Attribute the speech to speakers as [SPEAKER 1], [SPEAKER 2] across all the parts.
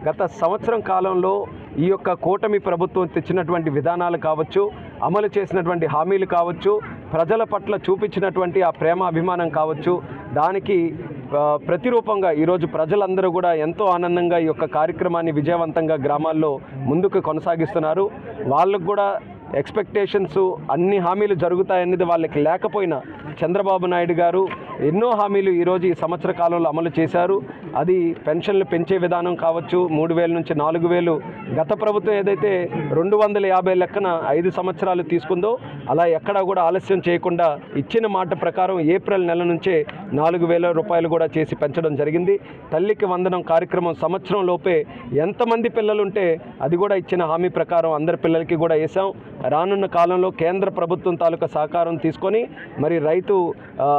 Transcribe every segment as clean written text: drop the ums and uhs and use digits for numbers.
[SPEAKER 1] గత సంవత్సరం కాలంలో ఈ యొక్క కూటమి ప్రభుత్వం తెచ్చినటువంటి విధానాలు కావచ్చు, అమలు చేసినటువంటి హామీలు కావచ్చు, ప్రజల పట్ల చూపించినటువంటి ఆ ప్రేమ అభిమానం కావచ్చు, దానికి ప్రతిరూపంగా ఈరోజు ప్రజలందరూ కూడా ఎంతో ఆనందంగా ఈ యొక్క కార్యక్రమాన్ని విజయవంతంగా గ్రామాల్లో ముందుకు కొనసాగిస్తున్నారు. వాళ్ళకు కూడా ఎక్స్పెక్టేషన్స్ అన్ని హామీలు జరుగుతాయనేది వాళ్ళకి లేకపోయినా చంద్రబాబు నాయుడు గారు ఎన్నో హామీలు ఈరోజు ఈ సంవత్సర కాలంలో అమలు చేశారు. అది పెన్షన్లు పెంచే విధానం కావచ్చు, 3,000 నుంచి 4,000 గత ప్రభుత్వం ఏదైతే 250 లెక్కన 5 సంవత్సరాలు తీసుకుందో అలా ఎక్కడా కూడా ఆలస్యం చేయకుండా ఇచ్చిన మాట ప్రకారం ఏప్రిల్ నెల నుంచే 4,000 రూపాయలు కూడా చేసి పెంచడం జరిగింది. తల్లికి వందనం కార్యక్రమం సంవత్సరం లోపే ఎంతమంది పిల్లలుంటే అది కూడా ఇచ్చిన హామీ ప్రకారం అందరి పిల్లలకి కూడా వేసాం. రానున్న కాలంలో కేంద్ర ప్రభుత్వం తాలూకా సహకారం తీసుకొని మరి రైతు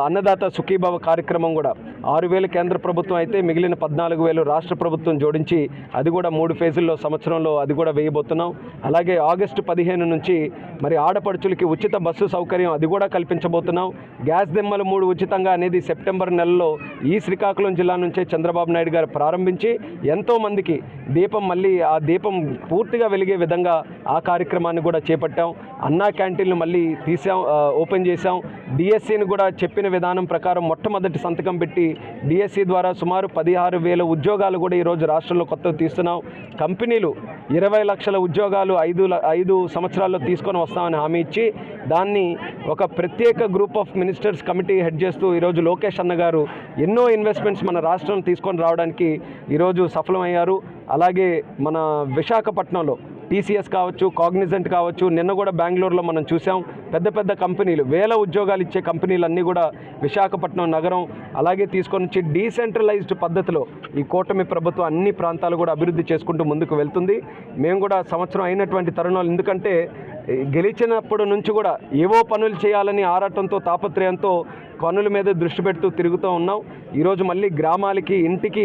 [SPEAKER 1] అన్నదాత సుఖీభవ కార్యక్రమం కూడా 6,000 కేంద్ర ప్రభుత్వం అయితే మిగిలిన 14,000 రాష్ట్ర ప్రభుత్వం జోడించి అది కూడా 3 ఫేజుల్లో సంవత్సరంలో అది కూడా వేయబోతున్నాం. అలాగే ఆగస్టు 15 నుంచి మరి ఆడపడుచులకి ఉచిత బస్సు సౌకర్యం అది కూడా కల్పించబోతున్నాం. గ్యాస్ దిమ్మలు 3 ఉచితంగా అనేది సెప్టెంబర్ నెలలో ఈ శ్రీకాకుళం జిల్లా నుంచే చంద్రబాబు నాయుడు గారు ప్రారంభించి ఎంతోమందికి దీపం మళ్ళీ ఆ దీపం పూర్తిగా వెలిగే విధంగా ఆ కార్యక్రమాన్ని కూడా చేపట్టాం. అన్నా క్యాంటీన్లు మళ్ళీ ఓపెన్ చేశాం. డిఎస్సిని కూడా చెప్పిన విధానం ప్రకారం మొట్టమొదటి సంతకం పెట్టి డిఎస్సి ద్వారా సుమారు 16,000 ఉద్యోగాలు కూడా ఈరోజు రాష్ట్రంలో కొత్తగా తీస్తున్నాం. కంపెనీలు 20 లక్షల ఉద్యోగాలు 5 సంవత్సరాల్లో తీసుకొని వస్తామని హామీ ఇచ్చి దాన్ని ఒక ప్రత్యేక group of ministers committee head చేస్తూ ఈరోజు లోకేష్ అన్న గారు ఎన్నో ఇన్వెస్ట్మెంట్స్ మన రాష్ట్రం తీసుకొని రావడానికి ఈరోజు సఫలమయ్యారు. అలాగే మన విశాఖపట్నంలో టీసీఎస్ కావచ్చు, కాగ్నిజెంట్ కావచ్చు, నిన్న కూడా బెంగళూరులో మనం చూసాం. పెద్ద పెద్ద కంపెనీలు 1000 ఉద్యోగాలు ఇచ్చే కంపెనీలన్నీ కూడా విశాఖపట్నం నగరం అలాగే తీసుకొని వచ్చి డీసెంట్రలైజ్డ్ పద్ధతిలో ఈ కూటమి ప్రభుత్వం అన్ని ప్రాంతాలు కూడా అభివృద్ధి చేసుకుంటూ ముందుకు వెళ్తుంది. మేము కూడా సంవత్సరం అయినటువంటి తరుణాలు ఎందుకంటే గెలిచినప్పటి నుంచి కూడా ఏవో పనులు చేయాలని ఆరాటంతో తాపత్రయంతో పనుల మీద దృష్టి పెడుతూ తిరుగుతూ ఉన్నాం. ఈరోజు మళ్ళీ గ్రామాలకి ఇంటికి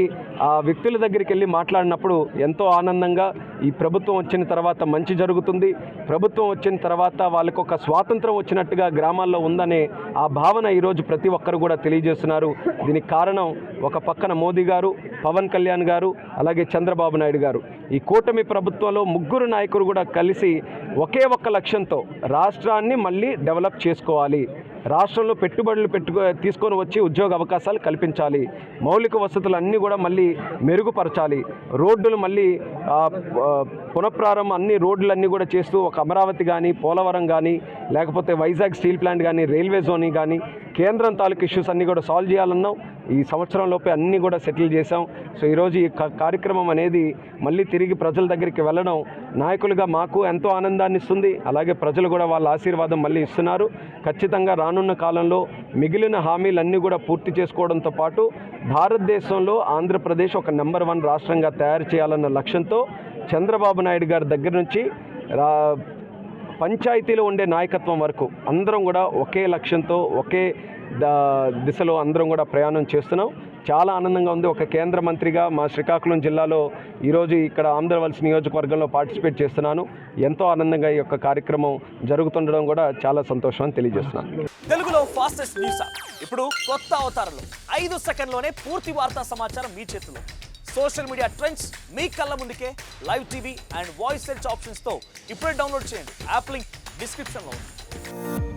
[SPEAKER 1] ఆ వ్యక్తుల దగ్గరికి వెళ్ళి మాట్లాడినప్పుడు ఎంతో ఆనందంగా ఈ ప్రభుత్వం వచ్చిన తర్వాత మంచి జరుగుతుంది, ప్రభుత్వం వచ్చిన తర్వాత వాళ్ళకు ఒక స్వాతంత్రం వచ్చినట్టుగా గ్రామాల్లో ఉందనే ఆ భావన ఈరోజు ప్రతి ఒక్కరు కూడా తెలియజేస్తున్నారు. దీనికి కారణం ఒక పక్కన మోదీ గారు, పవన్ కళ్యాణ్ గారు, అలాగే చంద్రబాబు నాయుడు గారు. ఈ కూటమి ప్రభుత్వంలో ముగ్గురు నాయకులు కూడా కలిసి ఒకే ఒక్క లక్ష్యంతో రాష్ట్రాన్ని మళ్ళీ డెవలప్ చేసుకోవాలి, రాష్ట్రంలో పెట్టుబడులు తీసుకొని వచ్చి ఉద్యోగ అవకాశాలు కల్పించాలి, మౌలిక వసతులు అన్నీ కూడా మళ్ళీ మెరుగుపరచాలి, రోడ్డులు మళ్ళీ పునఃప్రారంభం అన్ని రోడ్లన్నీ కూడా చేస్తూ ఒక అమరావతి కానీ, పోలవరం కానీ, లేకపోతే వైజాగ్ స్టీల్ ప్లాంట్ కానీ, రైల్వే జోన్ కానీ కేంద్రం తాలూకు ఇష్యూస్ అన్నీ కూడా సాల్వ్ చేయాలన్నాం. ఈ సంవత్సరంలోపే అన్నీ కూడా సెటిల్ చేశాం. సో ఈరోజు ఈ కార్యక్రమం అనేది మళ్ళీ తిరిగి ప్రజల దగ్గరికి వెళ్ళడం నాయకులుగా మాకు ఎంతో ఆనందాన్ని ఇస్తుంది. అలాగే ప్రజలు కూడా వాళ్ళ ఆశీర్వాదం మళ్ళీ ఇస్తున్నారు. ఖచ్చితంగా రానున్న కాలంలో మిగిలిన హామీలన్నీ కూడా పూర్తి చేసుకోవడంతో పాటు భారతదేశంలో ఆంధ్రప్రదేశ్ ఒక నెంబర్ 1 రాష్ట్రంగా తయారు చేయాలన్న లక్ష్యంతో చంద్రబాబు నాయుడు గారి దగ్గర నుంచి పంచాయతీలో ఉండే నాయకత్వం వరకు అందరం కూడా ఒకే లక్ష్యంతో ఒకే దిశలో అందరం కూడా ప్రయాణం చేస్తున్నాం. చాలా ఆనందంగా ఉంది. ఒక కేంద్ర మంత్రిగా మా శ్రీకాకుళం జిల్లాలో ఈరోజు ఇక్కడ ఆంధ్రవలస నియోజకవర్గంలో పార్టిసిపేట్ చేస్తున్నాను. ఎంతో ఆనందంగా ఈ యొక్క కార్యక్రమం జరుగుతుండడం కూడా చాలా సంతోషం అని తెలియజేస్తున్నాను.
[SPEAKER 2] తెలుగులో ఫాస్టెస్ట్ న్యూస్ ఇప్పుడు కొత్త అవతారంలో 5 సెకండ్లోనే పూర్తి వార్తా సమాచారం మీ చేతిలో. సోషల్ మీడియా ట్రెండ్స్ మీ కళ్ళ ముందుకే live TV and voice search ఆప్షన్స్తో ఇప్పుడే డౌన్లోడ్ చేయండి. యాప్ లింక్ డిస్క్రిప్షన్లో ఉంది.